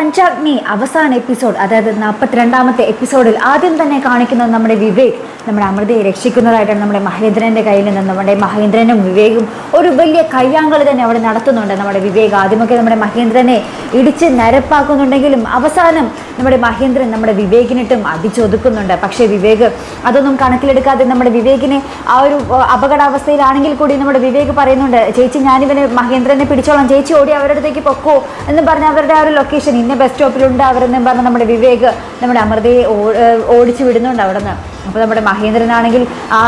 പഞ്ചാഗ്നി അവസാന എപ്പിസോഡ്, അതായത് 42ാമത്തെ എപ്പിസോഡിൽ ആദ്യം തന്നെ കാണിക്കുന്നത് നമ്മുടെ വിവേക് നമ്മുടെ അമൃതയെ രക്ഷിക്കുന്നതായിട്ടാണ്. നമ്മുടെ മഹേന്ദ്രൻ്റെ കയ്യിൽ നിന്ന് നമ്മുടെ മഹേന്ദ്രനും വിവേകും ഒരു വലിയ കയ്യാങ്കളി തന്നെ അവിടെ നടത്തുന്നുണ്ട്. നമ്മുടെ വിവേക് ആദ്യമൊക്കെ നമ്മുടെ മഹേന്ദ്രനെ ഇടിച്ച് നരപ്പാക്കുന്നുണ്ടെങ്കിലും അവസാനം നമ്മുടെ മഹേന്ദ്രൻ നമ്മുടെ വിവേകിനിട്ടും അടിച്ചൊതുക്കുന്നുണ്ട്. പക്ഷേ വിവേക് അതൊന്നും കണക്കിലെടുക്കാതെ നമ്മുടെ വിവേകിനെ ആ ഒരു അപകടാവസ്ഥയിലാണെങ്കിൽ കൂടി നമ്മുടെ വിവേക് പറയുന്നുണ്ട്, ചേച്ചി ഞാനിവനെ മഹേന്ദ്രനെ പിടിച്ചോളാം, ചേച്ചി ഓടി അവരുടെ അടുത്തേക്ക് പൊക്കോ എന്ന് പറഞ്ഞ് അവരുടെ ആ ഒരു ലൊക്കേഷൻ ഇന്ന ബസ് സ്റ്റോപ്പിലുണ്ട് അവരെന്നും പറഞ്ഞ് നമ്മുടെ വിവേക് നമ്മുടെ അമൃതയെ ഓടിച്ചു വിടുന്നുണ്ട് അവിടെ നിന്ന്. അപ്പോൾ നമ്മുടെ മഹേന്ദ്രനാണെങ്കിൽ ആ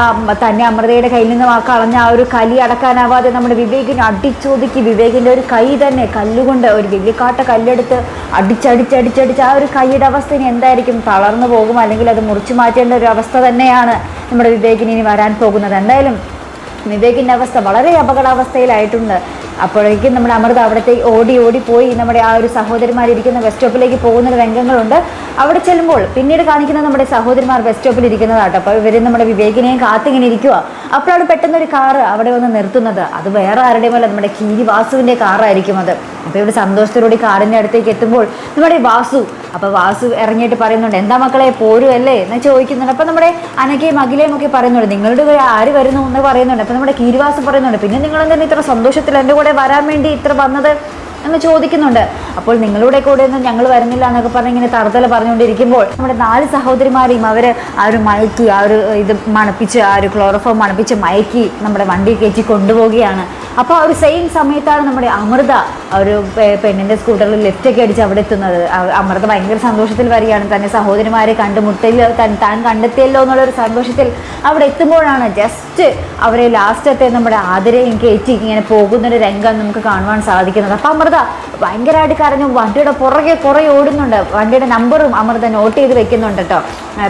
തന്നെ അമൃതയുടെ കയ്യിൽ നിന്ന് കളഞ്ഞ ആ ഒരു കലി അടക്കാനാവാതെ നമ്മുടെ വിവേകിനെ അടിച്ചൊതുക്കി വിവേകിൻ്റെ ഒരു കൈ തന്നെ കല്ലുകൊണ്ട് ഒരു വലിയക്കാട്ട കല്ലെടുത്ത് അടിച്ചടിച്ചടിച്ചടിച്ച് ആ ഒരു കൈയുടെ അവസ്ഥ ഇനി എന്തായിരിക്കും, തളർന്നു പോകും അല്ലെങ്കിൽ അത് മുറിച്ചു മാറ്റേണ്ട ഒരു അവസ്ഥ തന്നെയാണ് നമ്മുടെ വിവേകിന് ഇനി വരാൻ പോകുന്നത്. എന്തായാലും വിവേകിൻ്റെ അവസ്ഥ വളരെ അപകടാവസ്ഥയിലായിട്ടുണ്ട്. അപ്പോഴേക്കും നമ്മുടെ അമൃത അവിടത്തെ ഓടി പോയി നമ്മുടെ ആ ഒരു സഹോദരിമാരിരിക്കുന്ന ബസ് സ്റ്റോപ്പിലേക്ക് പോകുന്ന രംഗങ്ങളുണ്ട്. അവിടെ ചെല്ലുമ്പോൾ പിന്നീട് കാണിക്കുന്നത് നമ്മുടെ സഹോദരിമാർ ബസ് സ്റ്റോപ്പിൽ ഇരിക്കുന്നതാട്ടോ. അപ്പോൾ ഇവർ നമ്മുടെ വിവേകിനെയും കാത്തിങ്ങനെ ഇരിക്കുക. അപ്പോഴാണ് പെട്ടെന്നൊരു കാറ് അവിടെ വന്ന് നിർത്തുന്നത്. അത് വേറെ ആരുടെയും പോലെ നമ്മുടെ കീരി വാസുവിൻ്റെ കാറായിരിക്കും അത്. അപ്പോൾ ഇവിടെ സന്തോഷത്തോടുകൂടി കാറിൻ്റെ അടുത്തേക്ക് എത്തുമ്പോൾ നമ്മുടെ വാസു ഇറങ്ങിയിട്ട് പറയുന്നുണ്ട്, എന്താ മക്കളെ പോരുമല്ലേ എന്ന് ചോദിക്കുന്നുണ്ട്. അപ്പോൾ നമ്മുടെ അനഘയും അഖിലയും ഒക്കെ പറയുന്നുണ്ട്, നിങ്ങളുടെ ആര് വരുന്നു എന്ന് പറയുന്നുണ്ട്. അപ്പോൾ നമ്മുടെ കീരിവാസു പറയുന്നുണ്ട്, പിന്നെ നിങ്ങളെന്താണ് ഇത്ര സന്തോഷത്തിൽ എൻ്റെ കൂടെ വരാൻ വേണ്ടി ഇത്ര വന്നത് എന്ന് ചോദിക്കുന്നുണ്ട്. അപ്പോൾ നിങ്ങളുടെ കൂടെ ഒന്നും ഞങ്ങൾ വരുന്നില്ല എന്നൊക്കെ പറഞ്ഞ് ഇങ്ങനെ തറുതല പറഞ്ഞുകൊണ്ടിരിക്കുമ്പോൾ നമ്മുടെ 4 സഹോദരിമാരെയും അവർ ആ ഒരു മയക്കി ആ ഒരു ഇത് മണപ്പിച്ച് ആ ഒരു ക്ലോറോഫോം മണപ്പിച്ച് മയക്കി നമ്മുടെ വണ്ടി കയറ്റി കൊണ്ടുപോവുകയാണ്. അപ്പോൾ ആ ഒരു സെയിം സമയത്താണ് നമ്മുടെ അമൃത ഒരു പെണ്ണിൻ്റെ സ്കൂട്ടറിൽ ലെഫ്റ്റൊക്കെ അടിച്ച് അവിടെ എത്തുന്നത്. അമൃത ഭയങ്കര സന്തോഷത്തിൽ വരികയാണ്, തന്നെ സഹോദരിമാരെ കണ്ടുമുട്ടല്ലോ താൻ കണ്ടെത്തിയല്ലോ എന്നുള്ളൊരു സന്തോഷത്തിൽ അവിടെ എത്തുമ്പോഴാണ് ജസ്റ്റ് അവരെ ലാസ്റ്റത്തെ നമ്മുടെ ആതിരയും കയറ്റി ഇങ്ങനെ പോകുന്നൊരു രംഗം നമുക്ക് കാണുവാൻ സാധിക്കുന്നത്. അപ്പോൾ അമൃത ഭയങ്കരമായിട്ട് കരഞ്ഞു വണ്ടിയുടെ പുറകെ കുറേ ഓടുന്നുണ്ട്. വണ്ടിയുടെ നമ്പറും അമൃത നോട്ട് ചെയ്ത് വെക്കുന്നുണ്ട് കേട്ടോ.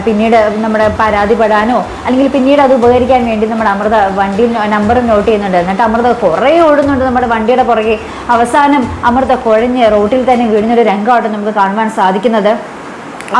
പിന്നീട് നമ്മുടെ പരാതിപ്പെടാനോ അല്ലെങ്കിൽ പിന്നീട് അത് ഉപകരിക്കാൻ വേണ്ടി നമ്മുടെ അമൃത വണ്ടി നമ്പറും നോട്ട് ചെയ്യുന്നുണ്ട്. എന്നിട്ട് അമൃത കുറേ ഓടുന്നുണ്ട് നമ്മുടെ വണ്ടിയുടെ പുറകെ. അവസാനം അമൃത കുഴഞ്ഞ് റോട്ടിൽ തന്നെ വീഴുന്നൊരു രംഗമായിട്ട് നമുക്ക് കാണുവാൻ സാധിക്കുന്നത്.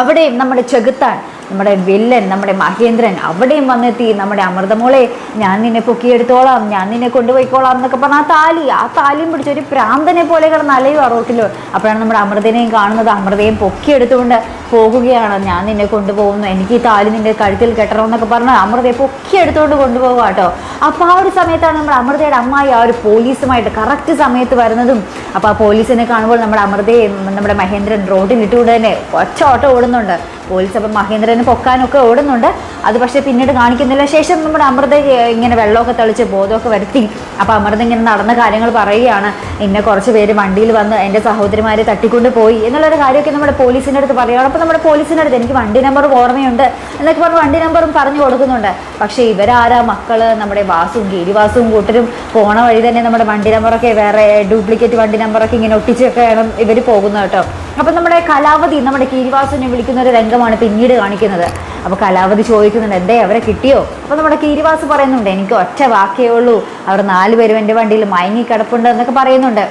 അവിടെയും നമ്മുടെ ചെകുത്താൻ നമ്മുടെ വില്ലൻ നമ്മുടെ മഹേന്ദ്രൻ അവിടെയും വന്നെത്തി നമ്മുടെ അമൃതമോളെ ഞാൻ നിന്നെ പൊക്കിയെടുത്തോളാം, ഞാൻ നിന്നെ കൊണ്ടുപോയിക്കോളാം എന്നൊക്കെ പറഞ്ഞാൽ ആ താലിയും പിടിച്ച് ഒരു പ്രാന്തനെ പോലെ കിടന്ന് അലയും ആ റോട്ടിൽ. അപ്പോഴാണ് നമ്മുടെ അമൃതനെയും കാണുന്നത്. അമൃതയും പൊക്കിയെടുത്തുകൊണ്ട് പോകുകയാണ്, ഞാൻ നിന്നെ കൊണ്ടുപോകുന്നു, എനിക്ക് ഈ താലി നിന്റെ കഴുത്തിൽ കെട്ടണമെന്നൊക്കെ പറഞ്ഞ് അമൃതയെ പൊക്കിയെടുത്തുകൊണ്ട് കൊണ്ടുപോകുക കേട്ടോ. അപ്പോൾ ആ ഒരു സമയത്താണ് നമ്മുടെ അമൃതയുടെ അമ്മായി ആ ഒരു പോലീസുമായിട്ട് കറക്റ്റ് സമയത്ത് വരുന്നതും. അപ്പോൾ ആ പോലീസിനെ കാണുമ്പോൾ നമ്മുടെ അമൃതയെ നമ്മുടെ മഹേന്ദ്രൻ റോഡിലിട്ടുകൊണ്ട് തന്നെ ഒറ്റ ഓട്ടം ഓടുന്നുണ്ട്. പോലീസ് അപ്പം മഹേന്ദ്രനെ പൊക്കാനൊക്കെ ഓടുന്നുണ്ട്. അത് പക്ഷേ പിന്നീട് കാണിക്കുന്നില്ല. ശേഷം നമ്മുടെ അമൃത ഇങ്ങനെ വെള്ളമൊക്കെ തെളിച്ച് ബോധമൊക്കെ വരുത്തി. അപ്പോൾ അമൃത ഇങ്ങനെ നടന്ന കാര്യങ്ങൾ പറയുകയാണ്, ഇന്നെ കുറച്ച് പേര് വണ്ടിയിൽ വന്ന് എൻ്റെ സഹോദരിമാരെ തട്ടിക്കൊണ്ട് പോയി എന്നുള്ളൊരു കാര്യമൊക്കെ നമ്മുടെ പോലീസിൻ്റെ അടുത്ത് പറയുകയാണ്. അപ്പോൾ നമ്മുടെ പോലീസിൻ്റെ അടുത്ത് എനിക്ക് വണ്ടി നമ്പർ ഓർമ്മയുണ്ട് എന്നൊക്കെ പറഞ്ഞ് വണ്ടി നമ്പറും പറഞ്ഞു കൊടുക്കുന്നുണ്ട്. പക്ഷേ ഇവരാരാ മക്കൾ നമ്മുടെ വാസുവും ഗിരിവാസുവും കൂട്ടരും പോണ വഴി തന്നെ നമ്മുടെ വണ്ടി നമ്പറൊക്കെ വേറെ ഡ്യൂപ്ലിക്കേറ്റ് വണ്ടി നമ്പറൊക്കെ ഇങ്ങനെ ഒട്ടിച്ചൊക്കെയാണ് ഇവർ പോകുന്നത് കേട്ടോ. അപ്പം നമ്മുടെ കലാവധി നമ്മുടെ കീരിവാസുവിനെ വിളിക്കുന്ന ഒരു രംഗമാണ് പിന്നീട് കാണിക്കുന്നത്. അപ്പോൾ കലാവധി ചോദിക്കുന്നുണ്ട്, എന്തേ അവരെ കിട്ടിയോ? അപ്പോൾ നമ്മുടെ കീരിവാസ് പറയുന്നുണ്ട്, എനിക്ക് ഒറ്റ വാക്കേ ഉള്ളൂ, അവർ 4 പേരും എൻ്റെ വണ്ടിയിൽ മയങ്ങി കിടപ്പുണ്ട് എന്നൊക്കെ പറയുന്നുണ്ട്.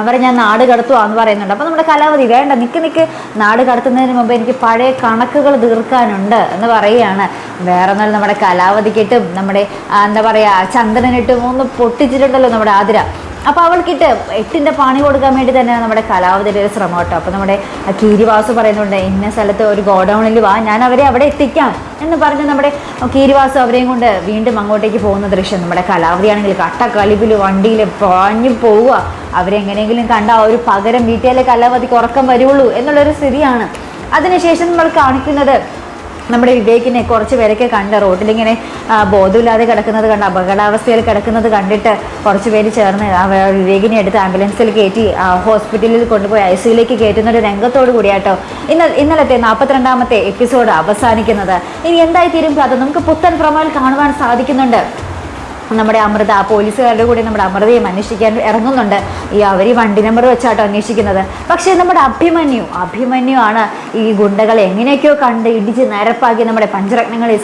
അവരെ ഞാൻ നാട് കടത്തുവാന്ന് പറയുന്നുണ്ട്. അപ്പോൾ നമ്മുടെ കലാവധി വേണ്ട നിക്ക് നാട് കടത്തുന്നതിന് മുമ്പ് എനിക്ക് പഴയ കണക്കുകൾ തീർക്കാനുണ്ട് എന്ന് പറയുകയാണ്. വേറെ ഒന്നും നമ്മുടെ കലാവധിക്കിട്ടും നമ്മുടെ എന്താ പറയുക ചന്ദനനിട്ടും ഒന്ന് പൊട്ടിച്ചിട്ടുണ്ടല്ലോ നമ്മുടെ ആതിര. അപ്പോൾ അവൾക്കിട്ട് 8ൻ്റെ പണി കൊടുക്കാൻ വേണ്ടി തന്നെയാണ് നമ്മുടെ കലാവധിയുടെ ഒരു ശ്രമം കേട്ടോ. അപ്പോൾ നമ്മുടെ കീരിവാസു പറയുന്നുണ്ട്, ഇന്ന സ്ഥലത്ത് ഒരു ഗോഡൗണിൽ വാ, ഞാൻ അവരെ അവിടെ എത്തിക്കാം എന്ന് പറഞ്ഞ് നമ്മുടെ കീരിവാസു അവരെയും കൊണ്ട് വീണ്ടും അങ്ങോട്ടേക്ക് പോകുന്ന ദൃശ്യം. നമ്മുടെ കലാവധിയാണെങ്കിൽ കട്ടക്കളിപ്പിൽ വണ്ടിയിൽ പാഞ്ഞു പോവുക. അവരെങ്ങനെയെങ്കിലും കണ്ട ആ ഒരു പകരം വീട്ടിലെ കലാവധിക്ക് ഉറക്കം വരുള്ളൂ എന്നുള്ളൊരു സ്ഥിതിയാണ്. അതിനുശേഷം നമ്മൾ കാണിക്കുന്നത് നമ്മുടെ വിവേകിനെ കുറച്ച് പേരൊക്കെ കണ്ട് റോഡിലിങ്ങനെ ബോധമില്ലാതെ കിടക്കുന്നത് കണ്ട് അപകടാവസ്ഥയിൽ കിടക്കുന്നത് കണ്ടിട്ട് കുറച്ച് പേര് ചേർന്ന് വിവേകിനെ എടുത്ത് ആംബുലൻസിൽ കയറ്റി ഹോസ്പിറ്റലിൽ കൊണ്ടുപോയി ICUയിലേക്ക് കയറ്റുന്ന ഒരു രംഗത്തോട് കൂടിയാട്ടോ ഇന്നലത്തെ 42ാമത്തെ എപ്പിസോഡ് അവസാനിക്കുന്നത്. ഇനി എന്തായിത്തീരും അത് നമുക്ക് പുത്തൻ പ്രൊമോയിൽ കാണുവാൻ സാധിക്കുന്നുണ്ട്. നമ്മുടെ അമൃത പോലീസുകാരുടെ കൂടെ നമ്മുടെ അമൃതയും അന്വേഷിക്കാൻ ഇറങ്ങുന്നുണ്ട്. അവർ വണ്ടി നമ്പർ വെച്ചാട്ടോ അന്വേഷിക്കുന്നത്. പക്ഷേ നമ്മുടെ അഭിമന്യു ആണ് ഈ ഗുണ്ടകളെ എങ്ങനെയൊക്കെയോ കണ്ട് ഇടിച്ച് നിരപ്പാക്കി നമ്മുടെ പഞ്ചരത്നങ്ങളെ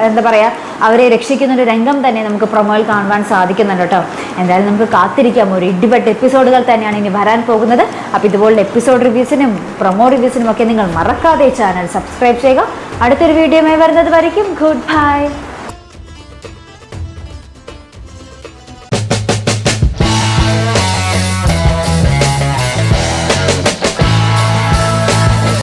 എന്താ പറയുക അവരെ രക്ഷിക്കുന്നൊരു രംഗം തന്നെ നമുക്ക് പ്രൊമോയിൽ കാണുവാൻ സാധിക്കുന്നുണ്ട് കേട്ടോ. എന്തായാലും നമുക്ക് കാത്തിരിക്കാം. ഒരു ഇടിപെട്ട എപ്പിസോഡുകൾ തന്നെയാണ് ഇനി വരാൻ പോകുന്നത്. അപ്പോൾ ഇതുപോലുള്ള എപ്പിസോഡ് റിവ്യൂസിനും പ്രൊമോ റിവ്യൂസിനും ഒക്കെ നിങ്ങൾ മറക്കാതെ ചാനൽ സബ്സ്ക്രൈബ് ചെയ്യുക. അടുത്തൊരു വീഡിയോയുമായി വരുന്നത് വരയ്ക്കും ഗുഡ് ബൈ.